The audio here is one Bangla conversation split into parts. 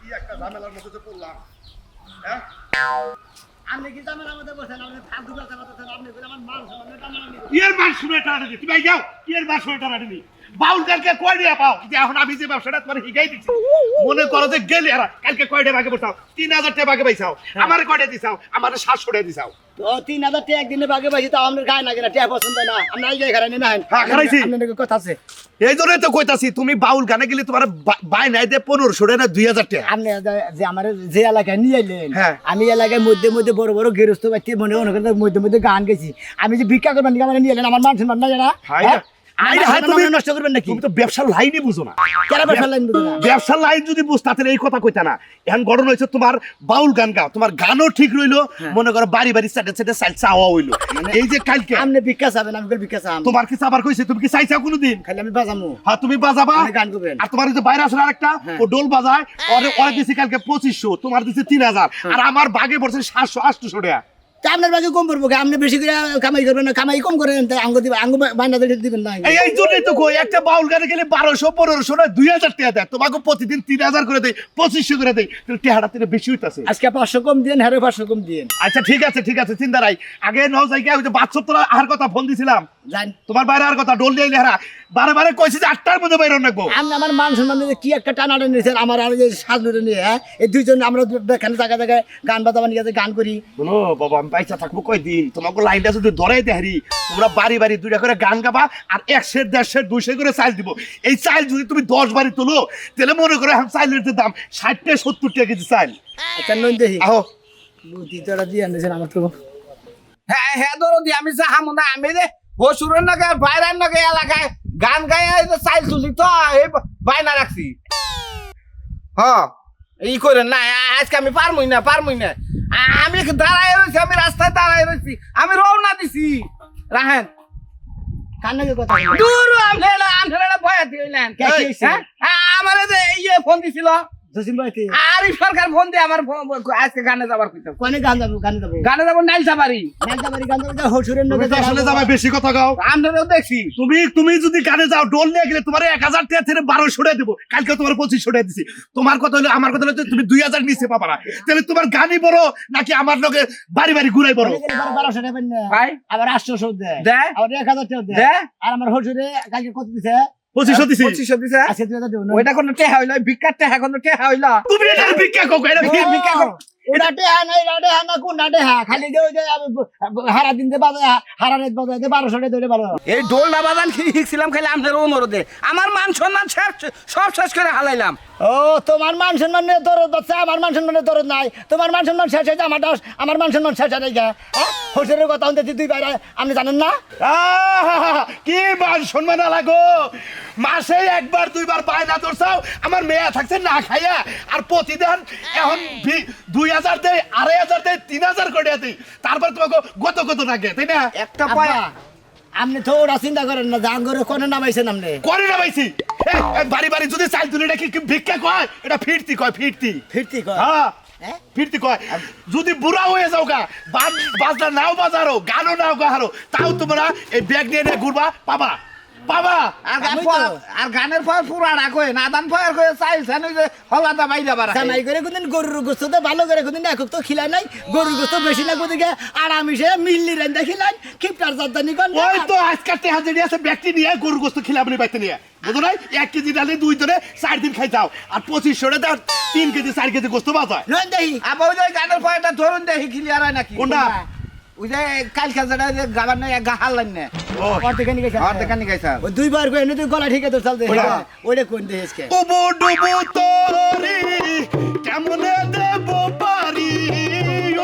কি একটা ঝামেলার মধ্যে যে পড়লাম। হ্যাঁ আপনি কি ঝামেলার মধ্যে বসেন? আপনি ফালতু কথা বলতেছেন। আপনি বলে আমার মান সম্মান টানা নিয়ে ইয়ের মান শুনে টানা দিই তুমি যাও ইয়ের মান শুনে টানা দিই বাউল কালকে কয় টাকা পাও যে এখন আমি যে ব্যবসাটা তোমার শিখাই দিচ্ছি মনে করো যে গেলে আর কালকে কয় টাকা ভাগে বসাও 3000 টাকা ভাগে পাইছাও আমার কয় টাকা দিছাও আমার 700 টাকা দিছাও তো 3000 টাকা একদিনে ভাগে পাইছি তো আমাদের গায়ে না কিনা টাকা পছন্দ না আমরা এই জায়গায় খারাই না হ্যাঁ, খারাইছি। আপনাদের কথা আছে এই জন্যই তো কইতাছি তুমি বাউল গানে গেলে তোমার বাই নাই দে 1500 টাকা না 2000 টাকা আপনি যে আমার যে এলাকায় নিয়ে এলেন হ্যাঁ। আমি এলাকায় মধ্যে মধ্যে বড় বড় গেরস্ত পাইতে মনে মনে করেন মধ্যে মধ্যে গান গেছি আমি যে ভিক্ষা করবেন আমার নিয়ে এলেন আমার মান সম্মান না জানা হাই না। আইরে হাই তুমি নষ্ট করবেন নাকি তুমি তো ব্যবসার লাইনই বুঝো না কেন ব্যবসার লাইন বুঝো না ব্যবসার লাইন যদি বুঝতা তাহলে এই কথা কইতা না এখন ঘটনা হইছে তোমার বাউল গান গাও তোমার গানও ঠিক রইলো মনে করো বাড়ি বাড়ি সাইডে সাইডে সাইড চাওয়া হইলো এই যে কালকে আপনি ভিক্ষা চাবেন আমি বলে ভিক্ষা চাম তোমার কি আবার কইছে তুমি কি চাইছাও কোনোদিন খালি আমি বাজামু হ্যাঁ তুমি বাজাবা আপনি গান করবেন। আর তোমার যে বাইরে আসলে আরেকটা ও ডোল বাজায় ওরে দিছি কালকে 2500 তোমার দিছি 3000 আর আমার ভাগে পড়ছে 700 800 টাকা তা আপনার বাকি কম পড়বো আপনি বেশি করে কামাই করবেন না কামাই কম করেন তাই আঙ্গ দিবেন আঙ্গ বান্না দিবেন না এই জন্যই তো কই একটা বাউল গানে গেলে 1200 1500 না 2000 টাকা দেয় তোমাকে প্রতিদিন 3000 করে দেই 2500 করে দেই তাহলে টাকাটা থেকে বেশি হইতাছে আজকে 500 কম দিন হ্যাঁ 500 কম দিন আচ্ছা ঠিক আছে চিন্তা নাই আগে নও জায়গা ওই যে বাচ্চা তোরা আর কথা ফোন দিছিলাম জান তোমার বাইরে আর কথা ডোল দিয়ে হারা বারে বারে কইছি যে 8টার মধ্যে বাইরে রাখবো আমি আমার মান সম্মান দিয়ে কি একটা টানাটা নিয়েছেন আমার আর যে সাজনুরে নিয়ে হ্যাঁ এই দুইজন আমরা এখানে জায়গায় জায়গায় গান বাজাবা নিয়ে গান করি বলো বাবা আমি পয়সা থাকবো কয়দিন তোমাকে লাইনটা যদি ধরাই দেহারি তোমরা বাড়ি বাড়ি দুইটা করে গান গাবা আর 1 সের 1.5 সের 2 সের করে চাল দিব এই চাল যদি তুমি 10 বাড়ি তোলো তাহলে মনে করো এখন চালের যে দাম 60 টাকা 70 টাকা কেজি চাল আচ্ছা নই দেখি আহো বুদ্ধি তোরা দিয়ে আনছেন আমার তো হ্যাঁ হ্যাঁ ধরো দি আমি চাহামো না আমি রে হসুরের নাকি বাইরের নাকি এলাকায় গান গায়ে চাইল তুলি তো এই বাইনা রাখছি হ্যাঁ ই করেন না আজকে আমি পারমই না আমি দাঁড়াই রয়েছি আমি রাস্তায় দাঁড়াই রয়েছি আমি রওনা দিছি রাহেন কান্নাকে কথা বলি। দূর আপনারা ভয় দিলেন কে কি হইছে? আমার ইয়ে ফোন দিছিল জসিম ভাই কি আরিফ সরকার ফোন দিয়ে আমার আজকে গানে যাবার কইতাম কোনে গান যাবো গানে যাবো নাইল সাবারি নাইতাবাড়ি গান যাবো হসুরের তুমি নগে তো আসলে যাবে বেশি কথা গাও আমরাও দেখছি তুমি যদি গানে যাও ডোল নিয়ে গেলে তোমার 1000 টাকা থেকে 1200 টাকা দেবো কালকে তোমার 2500 টাকা দিছি তোমার কথা হলো আমার কথা হলো যে তুমি 2000 নিচে পাবা না তাহলে তোমার গানই বড় নাকি আমার লগে বাড়ি বাড়ি ঘুরাই বড় 1200 টাকা না ভাই আবার 800 দেয় দেয় আবার 1000 টাকা দেয় দেয় আর আমার হসুরে কালকে কত দিছে 2500 দিছি 2500 দিছে আজকে 2000 দেব না ওইটা কোনো টেহা হইলো ভিক্ষার টেহা কোনো টেহা হইলো তুমি এটা ভিক্ষা কও এটা ভিক্ষা কও ওটাতে হ্যাঁ নাই রাডে হ্যাঁ না কোন রাডে হ্যাঁ খালি যে ওই যে হারা দিন দে বাজে হারা রাত বাজে 1200 টাকা ধরে ভালো এই ডোল না বাজান শিখছিলাম খালি আপনার অনুরোধে আমার মান সম্মান সব শেষ করে হালাইলাম ও তোমার মান সম্মান নিয়ে দরদ বাচ্চা আমার মান সম্মানের দরদ নাই তোমার মান সম্মান শেষ হয়েছে আমার মান সম্মান শেষ হয়ে গেছে হসুরের কথা শুনতে দুই বাইরে আপনি জানেন না কি মান সম্মান লাগো মাসে একবার দুইবার বায়না ধরছাও আমার মেয়ে থাকছে না খাইয়া আর প্রতিদিন এখন 2000 দেয় 2500 দেয় 3000 করে দেয় তারপর তোমাকে গত লাগে তাই না একটা আব্বা, পয়া আপনি তো ওরা চিন্তা করেন না জান করে কোনে নামাইছেন আপনি করে না পাইছি বাড়ি বাড়ি যদি চাল তুলে এটা কি ভিক্ষা কয় এটা ফিরতি কয় ফিরতি ফিরতি কর হ্যাঁ হ্যাঁ? ফিরতি কয় যদি বুড়া হয়ে যাও গা বাজনা নাও বাজারো গানও নাও গাহারো তাও তোমরা এই ব্যাগ নিয়ে ঘুরবা পাবা আমি তো- আর গানের পর পুরাটা কই নাদান পয়ার কই চাইছেন ওই যে হলাদা বাইরা বাড়া জামাই করে কোনদিন গরুর গোস্ত তো ভালো করে কোনদিন একক তো খিলাই নাই গরুর গোস্ত বেশি লাগবে দিকে আর আমি সে মিল্লি রেন্দা খিলাই খিপটার জাদানি কোন ওই তো আজকাল টেহাজে আছে ব্যক্তি নিয়ে গরু গোস্ত খিলাবনি বাইতে নিয়ে বুঝো নাই 1 কেজি ডালে 2 জনে 4 দিন খাই যাও আর 2500 টাকা 3 কেজি 4 কেজি গোস্ত বাজায় নন দেহি আবার ওই যে গানের পয়াটা ধরুন দেখি ক্লিয়ার হয় নাকি কোনটা ওই যে কালকে যেটা গাবার নাই গাহাল লাইন না ও অর্ধেকানি গেছে আর দেখানি গাইছা ওই দুইবার কই এনে তুই গলা ঠিক আছে চল দে ওটা? ওইটা কোন দেশকে উবু ডুবু তোরি কেমনে দেব পারি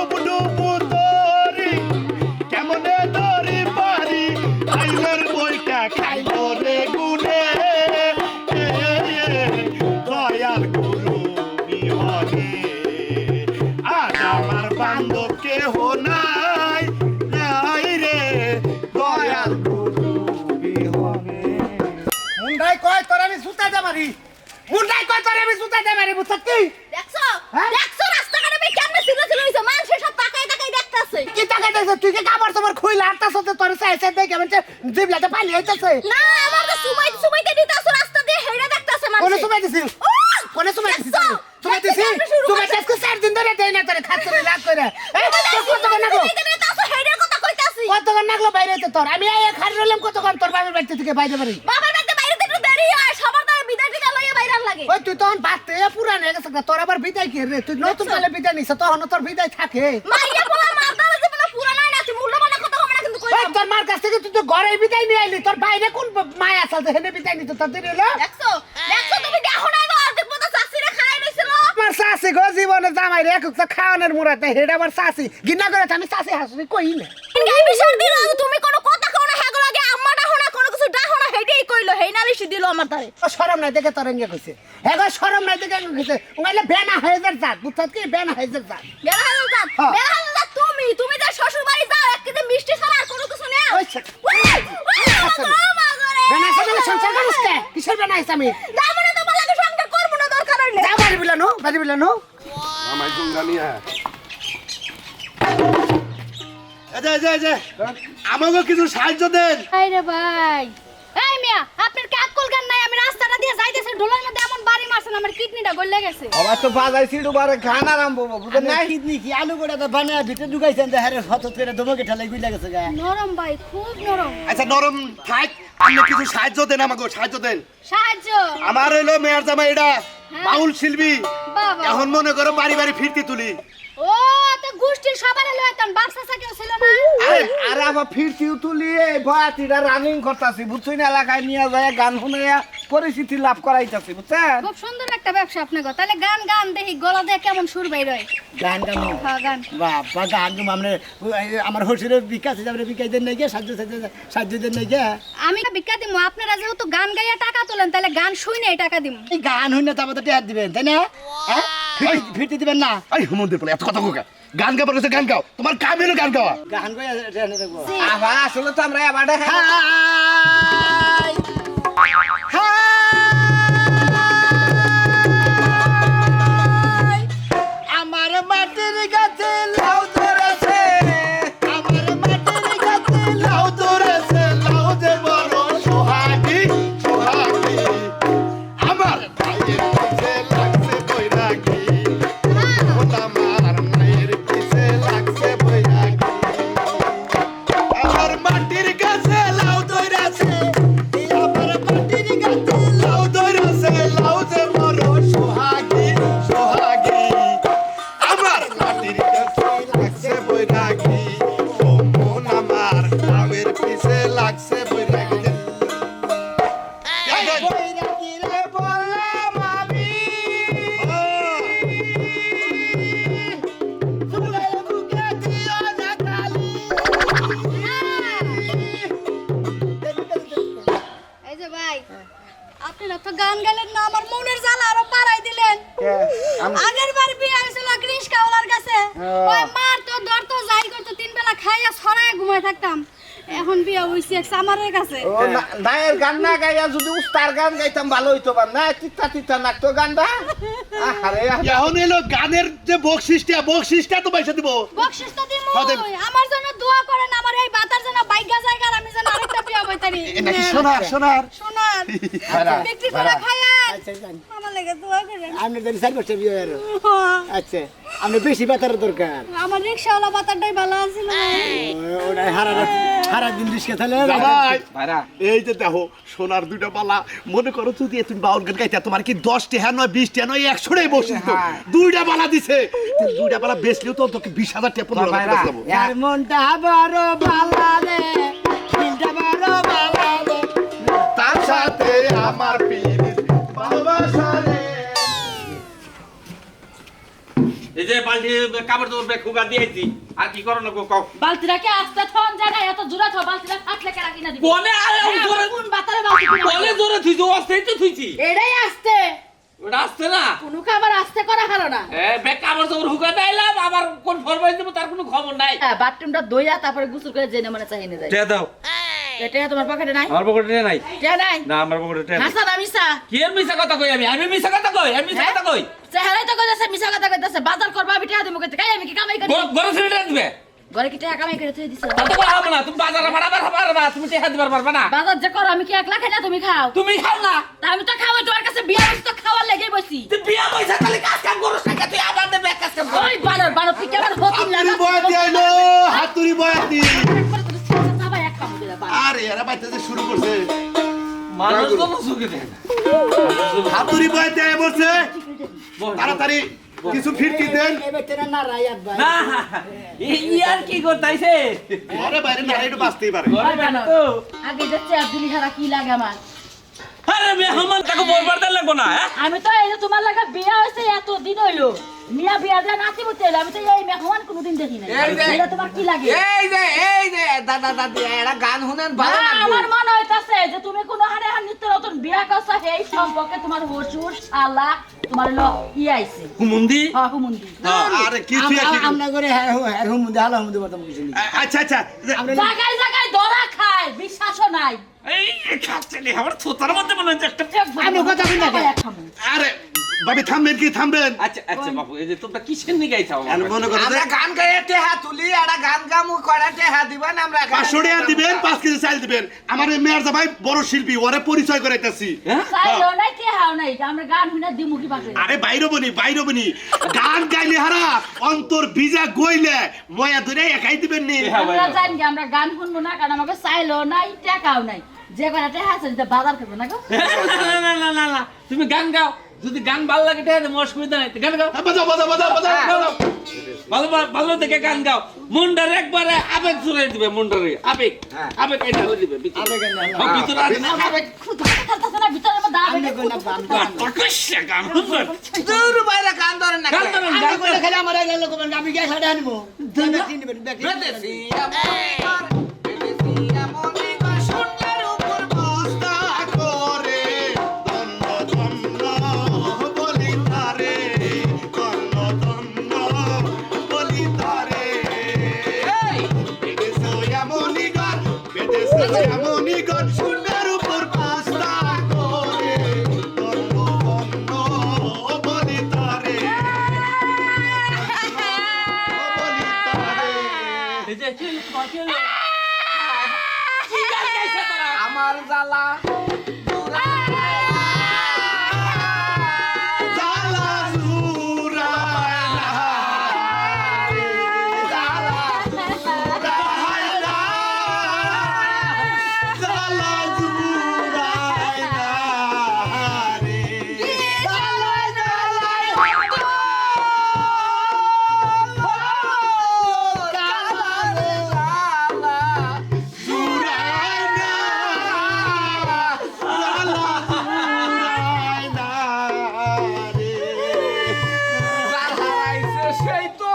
উবু ডুবু তোরি কেমনে ধরি পারি আইলের বইটা খাইলো রে গুনে দয়াল গুরু বিহনে আজ আমার বান্ধব কেহ নাই নাই রে দয়াল গুরু বিহনে মুন্ডাই কয় তোর আমি সুতাতে মারি মুন্ডাই কয় তোর আমি সুতাতে মারি বুঝছ কি দেখছো দেখছো রাস্তাঘাটে ভাই কেমনে ছিল হইছে মানুষের সব তাকায় তাকায় দেখতাছে কি টাকা দিছ তুই কি কাপড় তোমার খুইলা আটটা সাথে তোর চাইছে দেখে কেমন জিবলাতে পানি হইতাছে না আমার তো সুমাইতে দিতাছো রাস্তা দিয়ে হেড়ে দেখতাছে মানুষ কোনে সময় দিছিস কোনে সময় দিছিস সময় দিছিস কতক্ষণ নাগলো হেডের কথা কইতাছি কতক্ষণ নাগলো বাইরে হইতে তোর আমি এই খাড়ি রইলাম কতক্ষণ তোর বাবার বাড়িতে থেকে বাইরে বাড়ি বাবার বাড়িতে বাইরে একটু দেরি হয় সবার দ্বারা বিদায় টিকা লইয়া বাইরে লাগে ওই তুই তখন বাড়তে পুরান হয়ে গেছে তোর আবার বিদায় কি রে তুই নতুন কালে বিদায় নিছ তখন তোর বিদায় থাকে মাইয়া বলা মারদার যে বলা পুরানা না তুই মূল্যবান কথা হবে না কিন্তু ওই কইলাম তোর মার কাছ থেকে তুই তো ঘরে বিদায় নিয়ে আইলি তোর বাইরে কোন মায়া আছে হেনে বিদায় নিত তোর দেরি হলো দেখছো দেখছো তুমি দেখো না তো অর্ধেক মতো চাষিরে খাই রইছিল আমার শাশি গো জীবনে জামাই রে এক খাওয়ানোর মুরাতে হেড আমার শাশি গিন্না করে আমি শাশি হাসি কই না এই বিষয় দিল তুমি কোনো কথা কও না হেগো লাগে আম্মা ডাকো না কোনো কিছু ডাকো না হেডেই কইলো হেই নালিশি দিল আমার তারে ও শরম নাই দেখে তোর এঙ্গে কইছে হ্যাঁ গো শরম নাই দেখে কইছে ওইলে বেনা হয়ে যাত বুঝছত কি বেনা হয়ে যাত বেড়াল জাত হ্যাঁ। বেড়াল জাত তুমি যে শ্বশুর বাড়ি যাও এক কেজি মিষ্টি ছাড়া আর কোনো কিছু নেই ওই বেনা সাথে সংসার করিস কে কিসের বেনা হইছ আমি যাবো না তো বলাকে সংসার করবো না দরকার হইলে যা বাড়ি বিলানো আমায় জঙ্গা নিয়ে এই যে আমাকে কিছু সাহায্য দেন আরে ভাই এই মিয়া আপনার কি আকল জ্ঞান নাই আমি রাস্তাটা দিয়ে যাইতেছি ঢোলের মধ্যে এমন বাড়ি মারছেন আমার কিডনিটা গলে গেছে আবার তো বাজাইছি দুবারে গান আরম্ভ বুঝেন নাই কিডনি কি আলু গোড়া তো বানা ভিতরে ঢুকাইছেন যে হারে হঠাৎ করে দমকে ঠেলাই গুইলা গেছে গা নরম ভাই খুব নরম আচ্ছা নরম থাক আপনি কিছু সাহায্য দেন আমাকে সাহায্য দেন সাহায্য আমার হইলো মেয়ের জামাই এটা বাউল শিল্পী বাবা এখন মনে করো বাড়ি বাড়ি ফিরতি তুলি ও তো গোষ্ঠীর সবার হলো এখন বাপসা কেউ ছিল না আরে আবার ফিরতিও তুলি এই বয়াতিটা রানিং করতাছি বুঝছই না এলাকায় নিয়ে যায় গান শুনাইয়া পরিচিতি লাভ করাইতাছি বুঝছেন খুব সুন্দর একটা ব্যবসা আপনি গো তাহলে গান গান দেখি গলা দিয়ে কেমন সুর বের হয় গান গান হ্যাঁ গান বাবা গান গাম আমরা আমার হসিরের বিকাশ যাবে বিকাশ দেন নাই গে সাহায্য দেন নাই গে আমি ভিক্ষা দিমু আপনারা যেহেতু গান গাইয়া টাকা তোলেন তাহলে গান শুনে টাকা দিমু এই গান হই না তারপর তো টেহার দিবেন তাই না হ্যাঁ ফিরতে দিবেন না এই হুমন্দির বলে এত কথা কোকা গান গাবার কাছে গান গাও তোমার কাম হলো গান গাওয়া গান গাই টেহার দেবো আবার আসলে তো আমরা এবার আমার মাটির গাছে লাউ ধরেছে আমার মাটির গাছে লাউ ধরেছে লাউ যে বড় সোহাগী সোহাগী আমার ভাইয়ের পিছে লাগছে বৈরাগী আমার মায়ের পিছে লাগছে বৈরাগী আমার মাটির গাছে লাউ ধরেছে আমার মাটির গাছে লাউ ধরেছে লাউ যে বড় সোহাগী সোহাগী আমার মাটির কাছে লাগছে বৈরাগী ও মন আমার লাউয়ের পিছে লাগছে বৈরাগী বৈরাগী রে বললাম আমি চুলের বুকে দিও না কালি এই যে ভাই আপনারা তো গান গেলেন না আমার মনের জ্বালা আরো বাড়াই দিলেন আগের বার বিয়ে হয়েছিল গ্রিস কাওলার কাছে ওই মার তো দর তো যাই করতো তিন বেলা খাইয়া ছড়ায় ঘুমায় থাকতাম এখন বিয়ে হইছে এক সামারের কাছে নায়ের গান না গাইয়া যদি উস্তার গান গাইতাম ভালো হইতো বা না তিতা তিতা নাকতো গানটা আরে এখন এলো গানের যে বকশিসটা তো পয়সা দিব বকশিস তো দিমু হ্যাঁ, দেন। আমার জন্য দোয়া করেন আমার এই বাতার জন্য বাইগা জায়গা আর আমি যেন আরেকটা বিয়ে হইতারি এ নাকি সোনার সোনার ভাড়া, বিক্রি করে খায়ান আচ্ছা জান আমার লাগে দোয়া করেন আপনি জানি 4 বছর বিয়ে হলো আচ্ছা আপনি বেশি বাতার দরকার আমার রিকশাওয়ালা বাতারটাই ভালো আছিল ওটা হারা দিন রিস্কে তাহলে ভাই ভাড়া এই যে দেখো সোনার দুইটা পালা মনে করো যদি তুমি বাউল গান গাইতে তোমার কি 10 টা নয় 20 টা নয় 100 টাই বসিস তো হ্যাঁ। দুইটা পালা দিছে তুমি দুইটা পালা বেচলেও তো তোকে 20,000 টাকা 15,000 টাকা ভাইরা, দেবো আর মনটা বড় ভালো রে দিলটা বড় ভালো রে তার সাথে আমার পিরিত ভালোবাসা রে এই যে বালতি কাপড় তোর ব্যাগ খুগা দিয়েছি আর কি করো না কও বালতিটাকে আস্তে থন জায়গা এত জোরে থ বালতিটা ফাটলে কেন কিনা দিবি বলে আরে জোরে কোন বাতারে বালতি কিনা বলে জোরে থুইছি অস্তেই তো থুইছি এটাই আস্তে ওটা আসছে না কোনো খাবার আস্তে করা হারো না ব্যাগ কাপড় তোর হুকা দিলাম আবার কোন ফরমাইশ দেবো তার কোনো খবর নাই বাথরুমটা ধুইয়া তারপরে গোসল করে জেনে মনে চাহিনে যায় দাও এটা তোমার পকেটে নাই আমার পকেটে নাই কে নাই না আমার পকেটে হাসান আমিসা কি এর মিছা কথা কই আমি মিছা কথা কই আমি মিছা কথা কই চেহারাই তো কইতাছে মিছা কথা কইতাছে বাজার করবা আমি টাকা দেবো কইতে কাই আমি কি কামাই করি গরম ছেড়ে দিবে ঘরে কি টাকা কামাই করে থই দিছো তত বড় হবে না তুমি বাজারে ভাড়া পারবা তুমি টাকা দিবার পারবা না বাজার যে করো আমি কি একলা খাই না তুমি খাও তুমি খাও না তা আমি তো খাওয়াই তোমার কাছে বিয়া হইছে তো খাওয়ার লেগে বসি তুই বিয়া পয়সা খালি কাজ কাম করছ না তুই আবার দে ব্যাগ কাজ কাম কর ওই বানর বানর তুই কেমন হতিন না কোনো চোখে দেখে না। হাতুড়ি বইতে বলছে বল। তাড়াতাড়ি কিছু ফিরকি দেন। না রায়াত ভাই না এই আর কি করতাইছে ঘরে বাইরে না একটু বাঁচতেই পারে। ঘরে বাইরে তো আগে যাচ্ছে আব্দুলি হারা কি লাগে আমার আরে মেহমান তাকে বলবার দেন লাগবো না হ্যাঁ আমি তো এই যে তোমার লাগা বিয়া হয়েছে এত দিন হইলো মিয়া বিয়া দেন নাতি বুঝতে হইলো আমি তো এই মেহমান কোনোদিন দেখি নাই এই যে। এটা তোমার কি লাগে এই যে দাদা দাদি এরা গান শুনেন ভালো না, লাগবে আমার মনে হইতাছে যে তুমি কোনো হারে হার নিত্য নতুন বিয়া করছো এই সম্পর্কে তোমার হসুর শালা তোমার হলো আইছে হুমুন্দি হ্যাঁ হুমুন্দি আরে কি তুই কি আমরা করে হ্যাঁ হুমুদে হালা হুমুদে কথা বলছি আচ্ছা আচ্ছা জায়গায় জায়গায় ধরা খায় বিশ্বাসও নাই এই খাচ্ছে নি আমার থোতার মধ্যে মনে হচ্ছে একটা আমি কথা বলি না আরে ভাবি থামবেন কি থামবেন? আচ্ছা আচ্ছা বাবু এই যে তোমরা কিসের নিয়ে গাইছাও আর মনে করো যে আমরা গান গাইয়ে টেহা তুলি এরা গান গামু করে টেহা দিবেন আমরা 500 টাকা দিবেন 5 কেজি চাল দিবেন। আমার এই মেয়ের জামাই বড় শিল্পী, ওরে পরিচয় করাইতাছি। চাইলো নাই কেহাও নাই আমরা গান শুনে দিমুখী পাবে আরে বাইরে বনি গান গাইলে হারা অন্তর ভিজা গইলে ময়া ধরে একাই দিবেন নি। আমরা জানি আমরা গান শুনবো না কারণ আমাকে চাইলো নাই টাকাও নাই যে কটা টাকা আছে সেটা বাজার করবো না গো না না না না না তুমি গান গাও যদি গান ভালো লাগে তাহলে মোর অসুবিধা নাই গান গাও বাজাও। ভালো ভালো থেকে গান গাও মুন্ডার একবারে আবেগ জুড়ে দিবে মুন্ডারে আবেগ আবেগ এটা হয়ে দিবে ভিতরে আমাকে খুব ভালো খাইতেছে না ভিতরের মধ্যে আবেগে প্রকাশ্যে গান দূর বাইরে গান ধরেন না গান ধরেন, গান ধরেন। খেলে আমার এই লোক আমি গ্যাস হাড়ে আনবো বেদেশি আমনি সোনার উপর বস্তা করে তন্ন তন্ন বলি তারে, তন্ন তন্ন বলি তারে। বেদেশে এমনই গান, সোনার উপর বস্তা করে তন্ন তন্ন বলি তারে, বলি তারে। এই যে কি গান গাইছে তোরা আমার জ্বালা জালা জুরায় না রে, জালা জুরায় না, জালা জুরায় না রে, জুরায় না, জালা জুরায় না রে। হারাইছে সেই তো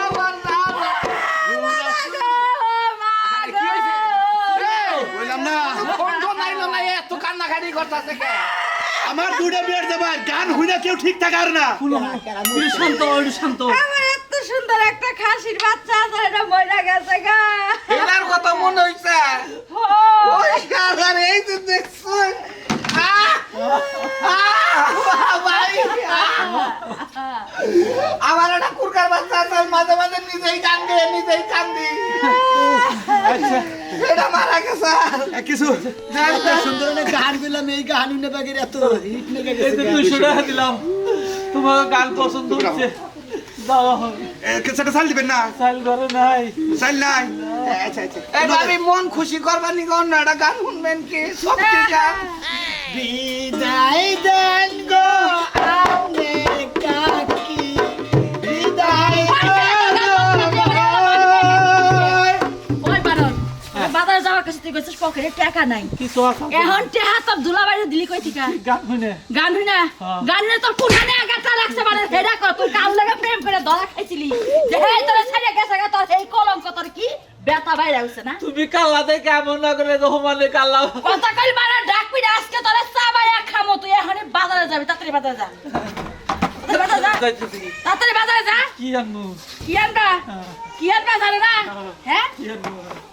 আমার জ্বালা কি হইছে বললাম না ফোন নাইলো না এত কান্নাকাটি করতেছে কে আমার দুটো বিয়ের যাবার গান হইনা কেউ ঠিক থাকার না। শান্ত আমার এত সুন্দর একটা খাসির বাচ্চা আছে এটা মইরা গেছে গা এলার কথা মনে হইছে ওই কারণ এই যে দেখছুন ভাই আমার একটা কুরকার বাচ্চা আছে মাঝে মাঝে নিজেই কান্দে নিজেই কান্দি এটা মারা গেছে কিছু সুন্দর গান করলাম এই কাহানি নেবে এত হিট নেবে দিলাম তোমার গান পছন্দ হচ্ছে দাও সেটা চাল দিবেন না, চাল ঘরে নাই চাল নাই। আচ্ছা আচ্ছা এই ভাবি মন খুশি করবার নি কোন একটা গান শুনবেন কি সব ঠিক আছে বিদায় দেন গো আমনে কাকি বিদায় ওই বারণ বাজারে যাওয়ার কাছে তুই কইছিস পকেটে টাকা নাই কিছু আছে এখন টাকা সব ধুলা বাইরে দিলি কই ঠিকা গান শুনে গান হই না গান হই তোর কোনখানে আগাটা লাগছে মানে হেডা কর তুই কাল লাগা প্রেম করে ধরা খাইছিলি যে হেই তোর ছাড়িয়ে গেছে গা তোর এই কলঙ্ক তোর কি ব্যথা বাইরে হইছে না তুমি কাল্লা দেখে এমন না করে রহমানে কাল্লা কথা কই মারা ডাকবি না আজকে তোর চা বাইয়া খামো তুই এখন বাজারে যাবি তাড়াতাড়ি বাজারে যা তাড়াতাড়ি বাজারে যা কি আনবো কি আনবা জানো না হ্যাঁ কি আনবো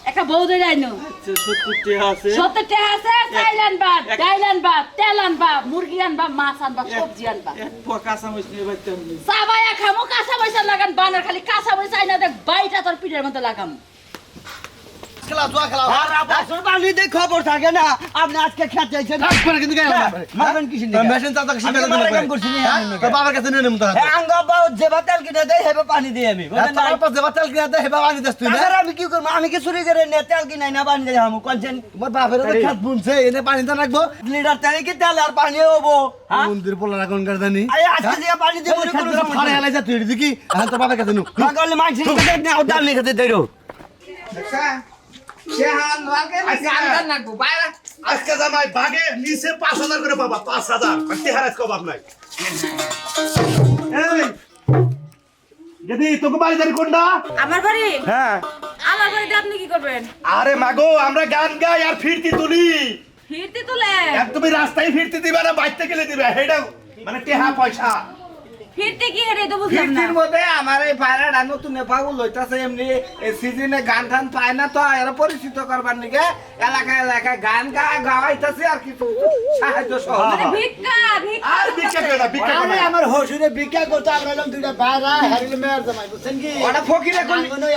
একটা বউ ধরে আইনো 70 টাকা আছে 70 টাকা আছে চাইল আনবা ডাইল আনবা তেল আনবা মুরগি আনবা মাছ আনবা সবজি আনবা এক পোয়া কাঁচা মরিচ নিয়ে বাইতে আনবি সাবায়া খামো কাঁচা মরিচ লাগান বানার খালি কাঁচা মরিচ আইনা দেখ বাইটা তোর পিঠের মধ্যে লাগাম খেলা জুয়া খেলা আসল পানি দিয়ে খবর থাকে না আপনি আজকে খেতে চাইছেন করে কিন্তু মারবেন কি মেশিন চাচা শিখে তো বাবার কাছে নিয়ে নেব তো আঙ্গা বাউ যেবা তেল কিনে দেয় হেবে পানি দিই আমি বুঝলেন না? তারপর যেবা তেল কিনা দে হেবা পানি দেস তুই না তাছাড়া আমি কি করবো আমি কি চুরি করে নিয়ে তেল কিনাই না পানি দেয় আমি কোনছেন তোমার বাপের তো খাত বুনছে এনে পানি তো রাখবো লিটার তেলে কি তেল আর পানি হবো হ্যাঁ মন্দির পোলা রাখুন জানি আরে আজকে যে পানি দিয়ে মনে কোনো ফাড়ে সমস্যা হেলাই যা তুই দেখি এখন তোর বাবার কাছে নু না করলে মাংস খেতে না ওটা আমি খেতে দেরো দেখছা সে হান লাগে গান গান নাকবো বাইরে আজকে জামাই বাগে নিচে 5,000 করে পাবা 5,000 বাকি হারাজ কবাব নাই এই যদি তোকে বাড়ি দাঁড়ি কোনটা আমার বাড়ি হ্যাঁ আমার বাড়িতে আপনি কি করবেন আরে মাগো আমরা গান গাই আর ফিরতি তুলি ফিরতে তুলে আর তুমি রাস্তায় ফিরতি দিবে না বাইতে গেলে দিবে হেডা মানে টেহা পয়সা ফিরতে কি হেরে তো বুঝলাম না ফিরতির মধ্যে আমার এই পায়রাটা নতুন পাগল হইতাছে এমনি এই সিজনে গান টান পায় না তো এরা পরিচিত করবার নিকে এলাকায় এলাকায় গান গাওয়াইতাছে আর কিছু সাহায্য মানে সহযোগিতা ভিক্ষা ভিক্ষা আর ভিক্ষা করে না ভিক্ষা করে আরে না। আমার হসুরে ভিক্ষা করতে আমরা এলাম দুইটা বাইরা হারিলে মেয়ার জামাই বুঝছেন কি ওটা ফকিরে করলি আঙ্গনো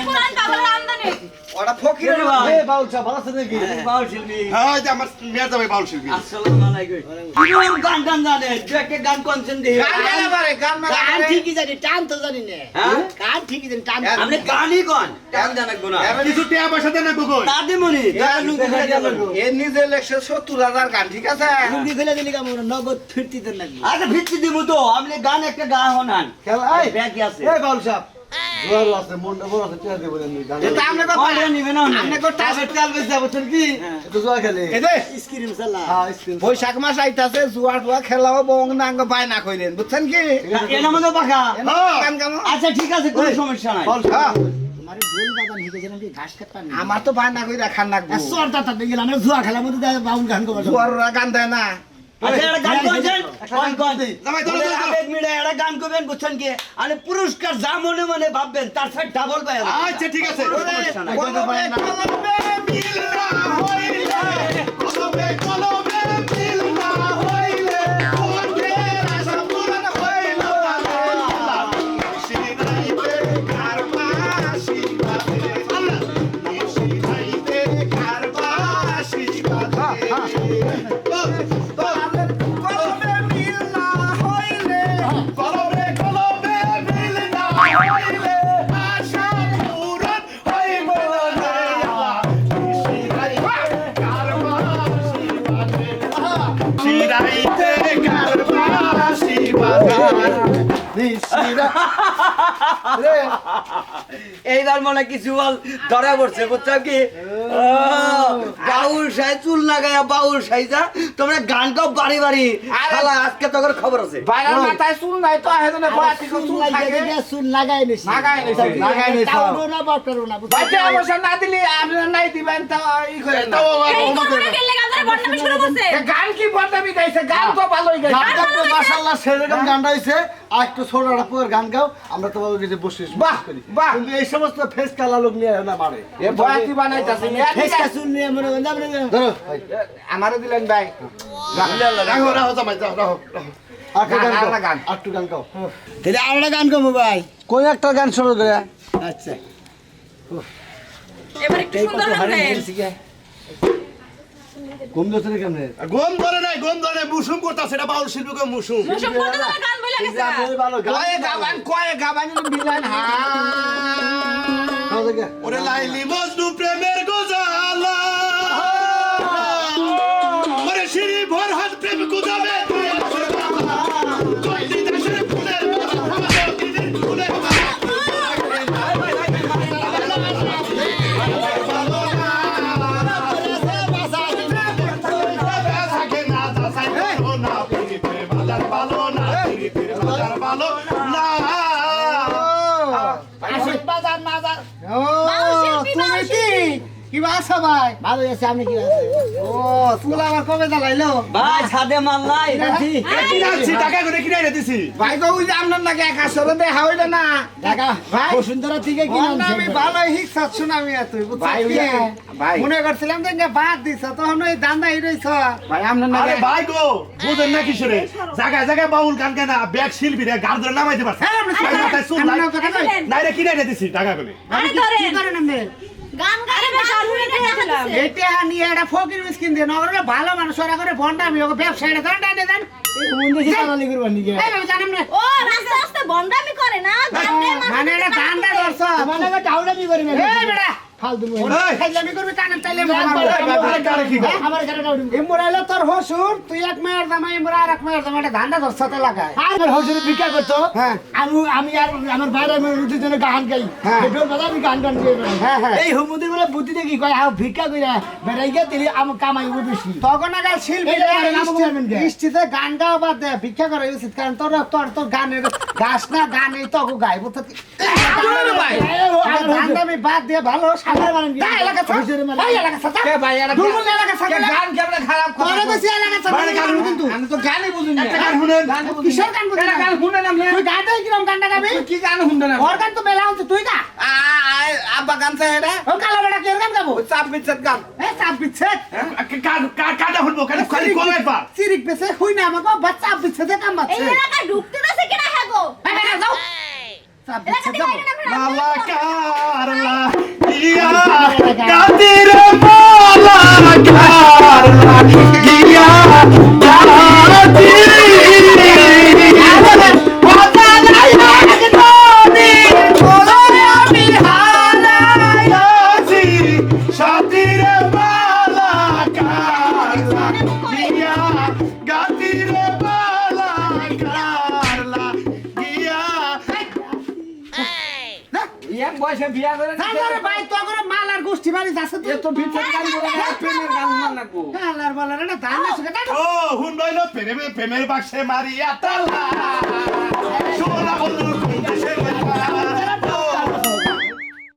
পুরান পাগলের আমদানি ওটা ফকিরে এ বাউচা ভালো আছে নাকি বাউল শিল্পী হ্যাঁ ওই যে আমার মেয়ের জামাই বাউল শিল্পী আসসালামু আলাইকুম কি গান গান জানে দু একটা গান কোনছেন দিয়ে গান গাইলে পারে গান গান মানে ঠিকই জানি টান তো জানি না হ্যাঁ? গান ঠিকই জানি টান আপনি গানই কোন গান জানাকবো না কিছু টেহা পয়সা দেন না গুগল না দিমনি লুঙ্গি খুলে দিয়ে লাগবো এ নিজে লেখছে 70,000 গান ঠিক আছে লুঙ্গি ফেলে দিলি কেমন নগদ ফিরতি দেন লাগবে আগে ভিত্তি দিব তো আপনি গান একটা গা হনান খেলা এই ব্যাগ আছে এই বাউল সাহেব জোয়ার আছে মন্ডা বড় আছে টিয়া দেব নি গান এটা আমরা কত কয়টা নিবে না আমরা কত টাবে তেল বেচা বুঝছেন কি তো জোয়া খেলে এই দে স্ক্রিন চালা হ্যাঁ স্ক্রিন বৈশাখ মাস আইতাছে জুয়া টুয়া খেলাও বং নাঙ্গ বায়না কইলেন বুঝছেন কি এর মধ্যে পাখা গান গামো আচ্ছা ঠিক আছে কোনো সমস্যা নাই বাউল হ্যাঁ। সাহেব তোমার ঢোল বাজান হিকে যেন কি ঘাস কাটতা না আমার তো বায়না কই রাখার নাকবো সর দাতা দিয়ে গেলাম জুয়া খেলার মধ্যে বাউল গান করব জুয়াররা গান দেয় না আচ্ছা একটা গান করছেন কোন কোন জামাই ধরো, ধরো, ধরো। আবেগ মিলে একটা গান করবেন বুঝছেন কি আরে পুরস্কার যা মনে মনে ভাববেন তার সাথে ডাবল পাই আচ্ছা ঠিক আছে সমস্যা নাই। কলমে কলমে মিল না হইলে কলমে কলমে মিল না হইলে ওদের আশা পূরণ হইল না শিরাইতে কারবাসি বাদে শিরাইতে কারবাসি বাদে কলমে মিল না হইলে কলমে কলমে মিল না হইলে আশা পূরণ হইব না শিরাইতে কারবাসি বাদে এইবার মনে কিছু বল ধরা পড়ছে বুঝছো কি বাউল সাই চুল লাগায়া বাউল সাইজা তোমরা গান গাও বাড়ি বাড়ি শালা আজকে তোর খবর আছে বাইরের মাথায় চুল নাই তো হেদনে বয়াতি চুল থাকে সুন লাগাই নিছি লাগাই নিছি। লাগাই নিছি তাও না বাপটারও না বাইতে অবশ্য না দিলে আপনি নাই দিবেন তো ই করেন না এই কথা গেলে গাজারে বদনামি শুরু করছে এ গান কি বদনামি গাইছে গান তো ভালোই গাইছে গানটা তো মাশাআল্লাহ সেরকম গানটা হইছে আর একটু ছোট একটা পুরো গান গাও আমরা তোমাদের কাছে বসে বাহ, করি বাহ। কিন্তু এই সমস্ত ফেস কালা লোক নিয়ে না মারে এ বয়াতি বানাইতাছে ফেস কাসুন নিয়ে মনে করেন আমরা ধরো আমারে দিলেন ভাই রাখো রাখো জামাই যাও রাখো রাখো আর গান আর গাও গান। আর একটু গান গাও তাহলে আমরা গান গাবো ভাই কোন একটা গান শুরু করে আচ্ছা এবার একটু সুন্দর গান ঘুম দোছে কেমনে গম ধরে নাই গম ধরে নাই মুসুম করতা সেটা বাউল শিল্পীকে মুসুম মুসুম করতে তোমার গান বইলা গেছে ভালো কয়ে গাবান মিলান হা ওরে লাইলি মজনু প্রেমের গোজালা ওরে শ্রী ভরহাত প্রেম গুজাবে কইলি দেশের ফুলের মালা আমাদের দিদির ফুলের মালা বাউল শিল্পী, বাউল শিল্পী। আছো ভাই? ভালো আছে, আপনি কি আছেন? ও, চুল আবার কবে জ্বালাইলো? ভাই ছাদে মাল নাই নাকি? কিনে আনছি, টাকা করে কিনে এনে দিছি। ভাই গো ওই যে আপনার নাকি একা সরে দেখা হইলো না ঢাকা ভাই। বসুন্ধরা থেকে কিনে আনছি। আমি ভালোই হিসাব শুনামি তুই ভাই ওই যে- ভাই মনে করছিলাম যে ইঙ্গা বাদ দিছ তখন ওই দান্দাই রইছ ভাই আপনার নাকি আরে ভাই গো, বুঝেন না কিসেরে? জায়গায় জায়গায় বাউল গান গানা, ব্যাগ শিল্পী রে গার ধরে নামাইতে পারছে। ভাই মাথায় চুল নাই। নাই রে, কিনে এনে দিছি টাকা করে। আরে কি ধরেন করেন আপনি? গান গায়ে বেশ আলুরে খেয়েছিলাম। এটা নিয়ে একটা ফকির মিসকিন দিয়ে নগরে ভালো মানুষ ওরা করে ভন্ডা আমি ওকে ব্যবসায়ীরা দেন দেন মন্দির থেকে চালালি করবার নিকে। জানেন না ও রাস্তা রাস্তা বন্ডামি করে না গান গায়ে মানে এটা দান্দা ধরছ তোমার লাগা টাউডামি করি না। এই বেটা ফালতু বই। এই, খাইলামি করবি কানে চাইলে ভাই, কারে কি কর? আমার কাছে টাউডামি। ইমরাইলে তোর হসুর তুই এক মেয়ের দামা ইমরা আর এক মেয়ের দামা এটা ধান্দা ধরছ তো লাগায় আমার হসুরে ভিক্ষা করতো। হ্যাঁ। আমি আর আমার বাইরে আমি রুটির জন্য গান গাই। হ্যাঁ। পেট্রোল বাজার আমি গান গান দিয়ে বেড়াই। হ্যাঁ, হ্যাঁ। এই হুমুদের বলে বুদ্ধি দেখি কয় ভিক্ষা করে বেড়াই গিয়ে তেলি আমার কামাই হবে বেশি। তখন আগে শিল্পী এটা আর নাম বলবেন কে? ইষ্টিতে গান গাওয়া বাদ দে ভিক্ষা করা উচিত কারণ তোর তোর তোর গানের গাছ না গান এই তো গাইব তো ভাই আমি বাদ দিয়ে ভালো আমার মানে কি? তাই এলাকা ছাড়। হসুরের মানে- তাই এলাকা ছাড়। কে ভাই এরা দুর্বল এলাকা ছাড়। গান কেমন খারাপ কথা তোরা বেশি এলাকা ছাড়। ভাই, গান কিন্তু আমি তো গানই বুঝিনি একটা গান শুনেন। কিসের গান বুঝলি এটা না? গান শুনে না তুই গানটাই কিরম গানটা গাবি? কি গান শুনতে না ওর গান তো মেলা হচ্ছে তুই গা। আব্বা গান চাই এটা ও কালো বেটা কি গান গাবো? ওই চাপ বিচ্ছেদ গান এ চাপ বিচ্ছে। কাটা শুনবো, খালি কমে পা। সিরিক পেছে হুই না আমাকে বাচ্চা বিচ্ছে দে কাম এই বাচ্ছে। এলাকায় ঢুকতে দেছে কিনা হ্যাঁ গো এই বেটা যাও। চাপ বিচ্ছে এলাকা যাবো। থেকে বাইরে না লালা কারলা ইয়া কাদির মালা কারলা ইয়া ইয়াং বয়সে বিয়া করে তারপরে ভাই তো করে মাল আর গোষ্ঠী বাড়ি যাচ্ছে তুই তো বিচ্ছেদ গান করে প্রেমের গান শুনান লাগবো আল্লাহর বলার না ধান না সুখে তাই ও হুন রইল প্রেমের বাক্সে মারিয়া তালা সোনা বন্ধু